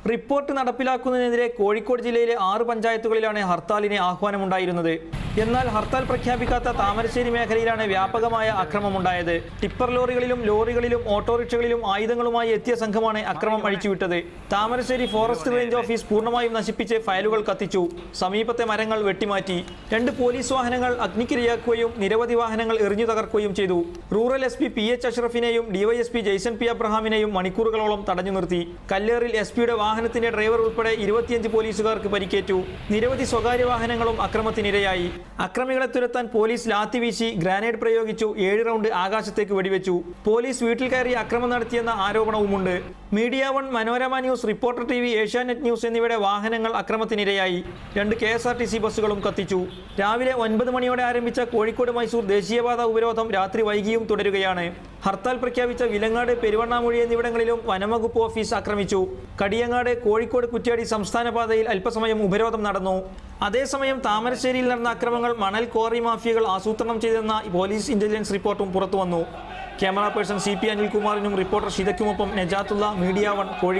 Report നടപ്പിലാക്കുന്നതിനെതിരെ Kozhikode ജില്ലയിലെ 6 പഞ്ചായത്തുകളിലാണ് ഹർത്താലിന് ആഹ്വാനമുണ്ടായിരുന്നത്. എന്നാൽ ഹർത്താൽ പ്രഖ്യാപിക്കാത്ത താമരശ്ശേരി മേഖലയിലാണ് വ്യാപകമായ അക്രമമുണ്ടായത്. ടിപ്പർ ലോറികളിലും ഓട്ടോറിക്ഷകളിലും ആയുധങ്ങളുമായി എത്തിയ സംഘമാണ് അക്രമം അഴിച്ചുവിട്ടത്. താമരശ്ശേരി ഫോറസ്റ്റ് റേഞ്ച് ഓഫീസ് പൂർണ്ണമായും നശിപ്പിച്ച് ഫയലുകൾ കത്തിച്ചു. സമീപത്തെ മരങ്ങൾ വെട്ടിമാറ്റി. 2 പോലീസ് വാഹനങ്ങൾ അഗ്നിക്കിരയാക്കുകയും നിരവധി വാഹനങ്ങൾ എറിഞ്ഞു തകർക്കുകയും ചെയ്തു. റൂറൽ SP PH അഷ്റഫിനെയും DYSP ജെയ്സൺ P അബ്രഹാമിനെയും മണിക്കൂറുകളോളം തടഞ്ഞു നിർത്തി. കല്ലേറിൽ SP-യുടെ വാഹനത്തിന്റെ ഡ്രൈവർ ഉൾപ്പെടെ 25 പോലീസുകാർക്ക് പരിക്കേറ്റു. നിരവധി സ്വകാര്യ വാഹനങ്ങളും അക്രമത്തിനിരയായി. അക്രമികളെ തുരത്താൻ പോലീസ് ലാത്തി വീശി, ഗ്രാനേഡ് പ്രയോഗിച്ചു. 7 റൗണ്ട് ആകാശത്തേക്ക് വെടിവെച്ചു. പോലീസ് വീട്ടിൽ കയറി അക്രമം നടത്തിയെന്ന ആരോപണവുമുണ്ട്. Media 1, Manorama news, reporter TV, Asianet news എന്നിവയുടെ വാഹനങ്ങൾ അക്രമത്തിനിരയായി. 2 KSRTC ബസ്സുകളും കത്തിച്ചു. രാവിലെ 9 മണിയോടെ ആരംഭിച്ച കോഴിക്കോട്-മൈസൂർ ദേശീയപാത ഉപരോധം രാത്രി വൈകിയും തുടരുകയാണ്. ഹർത്താൽ പ്രഖ്യാപിച്ച വിലങ്ങാട്, പെരുവണ്ണാമൂഴി എന്നിവിടങ്ങളിലും വനംവകുപ്പ് ഓഫീസ് ആക്രമിച്ചു. കടിയങ്ങാട്, കോഴിക്കോട് കുറ്റ്യാടി സംസ്ഥാന പാതയിൽ അല്പസമയം ഉപരോധം നടന്നു. അതേസമയം താമരശ്ശേരിയിൽ നടന്ന അക്രമങ്ങൾ മണൽ ക്വാറി മാഫിയകൾ ആസൂത്രണം ചെയ്തെന്ന പോലീസ് ഇന്റലിജൻസ് റിപ്പോർട്ടും പുറത്തുവന്നു. ക്യാമറ പേഴ്സൺ CP അനിൽകുമാറിനും റിപ്പോർട്ടർ ഷിതയ്ക്കുമൊപ്പം നജാത്തുള്ള, മീഡിയ 1, കോഴിക്കോട്.